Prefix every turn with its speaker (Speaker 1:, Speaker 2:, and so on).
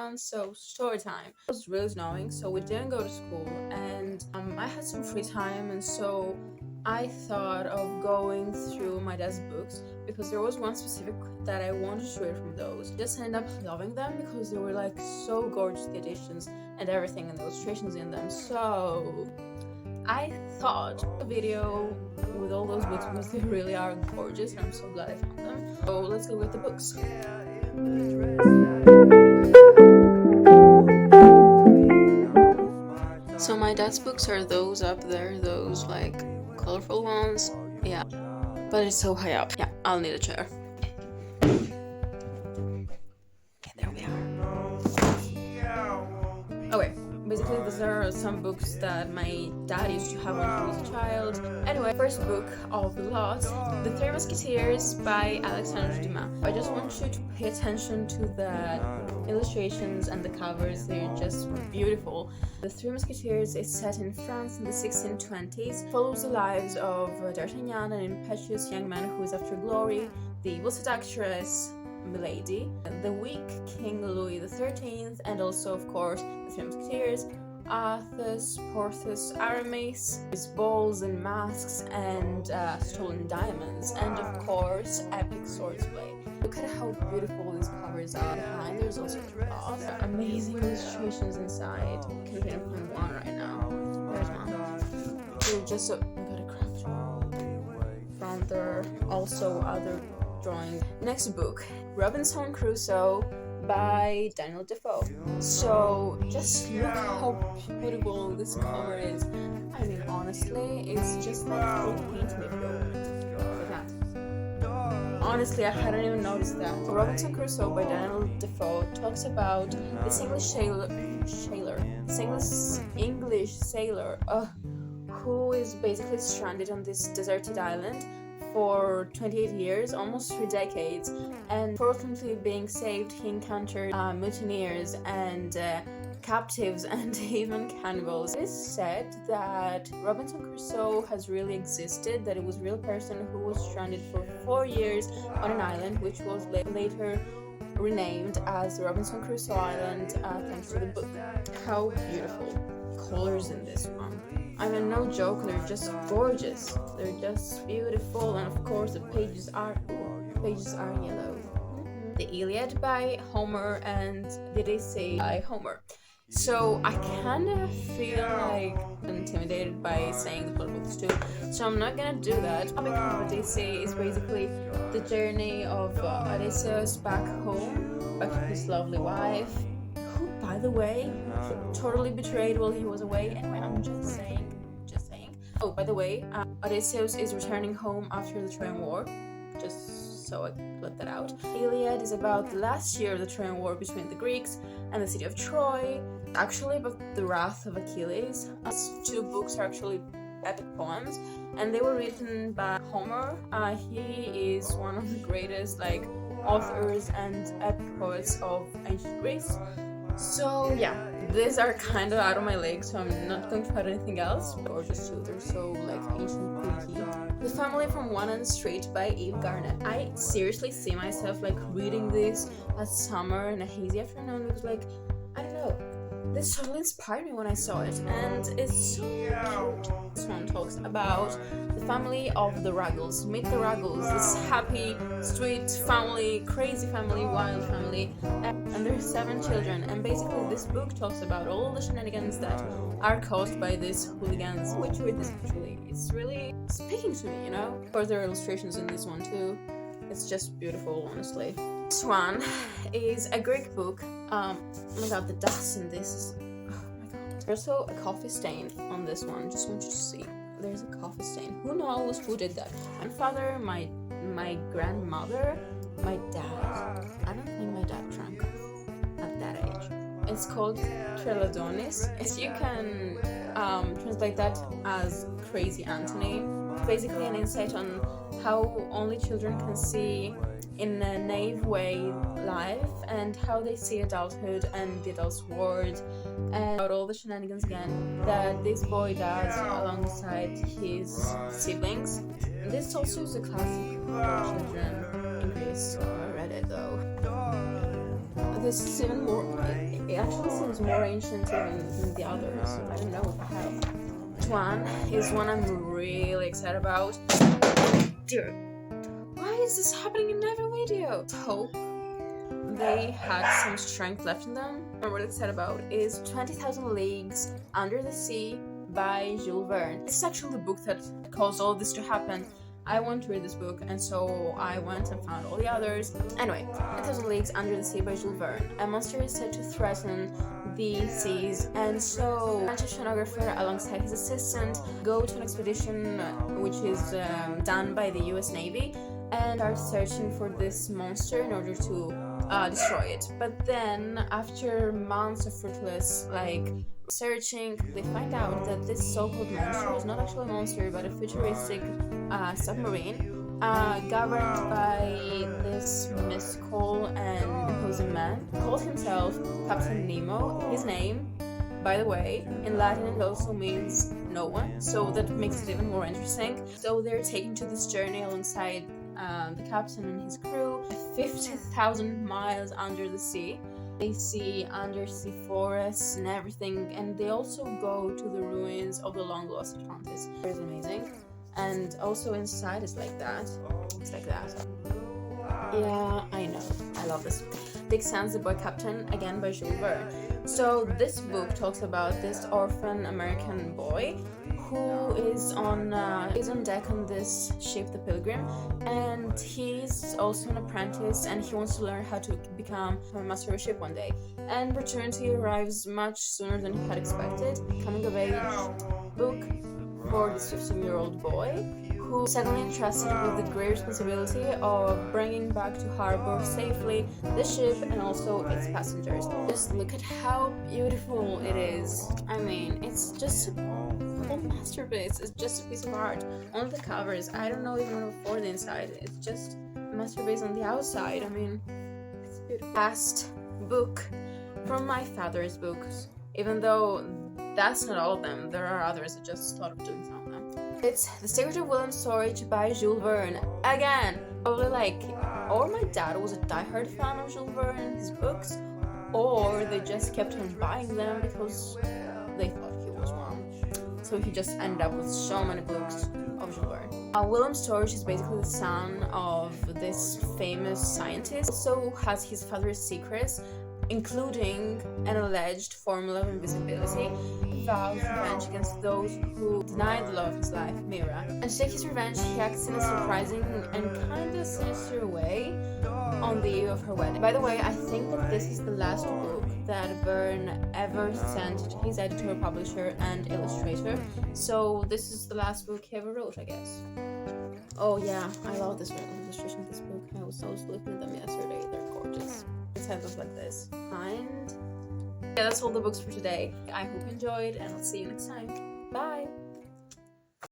Speaker 1: everyone. So story time. It was really snowing, so we didn't go to school, and I had some free time, and so I thought of going through my dad's books because there was one specific that I wanted to read from those. Just ended up loving them because they were like so gorgeous, the editions and everything, and the illustrations in them. So I thought a video with all those books because they really are gorgeous, and I'm so glad I found them. So let's go with the books. So my dad's books are those up there, those like colorful ones. Yeah, but it's so high up. Yeah, I'll need a chair. Okay, there we are. Okay, basically these are some books that my dad used to have when he was a child. Anyway, first book of the lot, The Three Musketeers by Alexandre Dumas. I just want you to pay attention to the illustrations and the covers. They're just beautiful. The Three Musketeers is set in France in the 1620s. Follows the lives of D'Artagnan, an impetuous young man who is after glory, the evil seductress Milady, the weak King Louis XIII, and also, of course, the Three Musketeers, Athos, Porthos, Aramis, with balls and masks and stolen diamonds, and of course, epic swordplay. Look at how beautiful these covers are. Behind there's also amazing illustrations inside. I can even find one right now. There's one. They're just so... I got a craft. From there also other drawings. Next book, Robinson Crusoe by Daniel Defoe. So just look how beautiful this cover is. I mean, honestly, it's just like a little painting if you like that. Honestly, I hadn't even noticed that. So Robinson Crusoe by Daniel Defoe talks about this English sailor who is basically stranded on this deserted island for 28 years, almost 3 decades, and fortunately being saved, he encountered mutineers and captives and even cannibals. It is said that Robinson Crusoe has really existed, that it was a real person who was stranded for 4 years on an island, which was later renamed as Robinson Crusoe Island thanks to the book. How beautiful colors in this one. I mean, no joke, they're just gorgeous. They're just beautiful, and of course the pages are yellow. The Iliad by Homer and the Odyssey by Homer. So I kind of feel like intimidated by saying the plot books too, so I'm not gonna do that. The topic of Odyssey is basically the journey of Odysseus back home, back to his lovely wife, who, by the way, totally betrayed while he was away. Anyway, I'm just saying. Oh, by the way, Odysseus is returning home after the Trojan War, just so I let that out. Iliad is about the last year of the Trojan War between the Greeks and the city of Troy, actually about the wrath of Achilles. These 2 books are actually epic poems, and they were written by Homer. He is one of the greatest authors and epic poets of ancient Greece. So yeah, these are kind of out of my league, so I'm not going to add anything else. Gorgeous too, they're so ancient Greek. The Family from One End Street by Eve Garnett. I seriously see myself reading this at summer in a hazy afternoon because I don't know, this totally inspired me when I saw it, and it's so cute. This one talks about the family of the Ruggles. Meet the Ruggles, this happy, sweet family, crazy family, wild family, and there's 7 children. And basically this book talks about all the shenanigans that are caused by these hooligans. Which read this actually, it's really speaking to me, you know? Of course there are illustrations in this one too. It's just beautiful, honestly. This one is a Greek book. Oh my god, the dust in this is... oh my god. There's also a coffee stain on this one, just want you to see. There's a coffee stain. Who knows who did that? My grandfather, my grandmother, my dad. I don't think my dad drank at that age. It's called Treladonis. You can translate that as Crazy Anthony. Basically an insight on how only children can see in a naive way life, and how they see adulthood and the adult's world, and about all the shenanigans again that this boy does alongside his siblings. And this also is a classic for children in Greece. I read it though. This is even more. It actually seems more ancient even than the others. I don't know what the hell. This one is one I'm really excited about. Dear, why is this happening in every video? Hope they had some strength left in them. What I'm really excited about is 20,000 Leagues Under the Sea by Jules Verne. This is actually the book that caused all this to happen. I want to read this book, and so I went and found all the others. Anyway, 20,000 Leagues Under the Sea by Jules Verne. A monster is said to threaten the seas, and so a French oceanographer alongside his assistant go to an expedition which is done by the US Navy and are searching for this monster in order to destroy it. But then, after months of fruitless searching, they find out that this so-called monster is not actually a monster but a futuristic submarine governed by this mystical and imposing man. He called himself Captain Nemo. His name, by the way, in Latin it also means no one, so that makes it even more interesting. So they're taken to this journey alongside the captain and his crew, 50,000 miles under the sea. They see undersea forests and everything, and they also go to the ruins of the long-lost Atlantis. It's amazing. And also inside it's like that. It's like that. Yeah, I know. I love this. Dick Sands, the Boy Captain, again by Jules Verne. So this book talks about this orphan American boy who is on deck on this ship, the Pilgrim, and he's also an apprentice, and he wants to learn how to become a master of a ship one day. And Returnity arrives much sooner than he had expected. Coming of age book for this 15-year-old boy who is suddenly entrusted with the great responsibility of bringing back to harbor safely the ship and also its passengers. Just look at how beautiful it is. I mean, it's just a whole masterpiece. It's just a piece of art. Only the covers, I don't know even for the inside. It's just a masterpiece on the outside. I mean, it's beautiful. Last book from my father's books, even though that's not all of them. There are others. I just thought of doing some of them. It's The Secret of William Storage by Jules Verne. Again, probably or my dad was a diehard fan of Jules Verne and his books, or they just kept on buying them because they thought he was one. So he just ended up with so many books of Jules Verne. William Storage is basically the son of this famous scientist. Also has his father's secrets, including an alleged formula of invisibility. He vows revenge against those who denied the love of his life, Mira. And to take his revenge, he acts in a surprising and kinda sinister way on the eve of her wedding. By the way, I think that this is the last book that Verne ever sent to his editor, publisher, and illustrator. So this is the last book he ever wrote, I guess. Oh yeah, I love this illustration of this book. I was looking at them yesterday. They're gorgeous. Inside looks like this. And yeah, that's all the books for today. I hope you enjoyed, and I'll see you next time. Bye!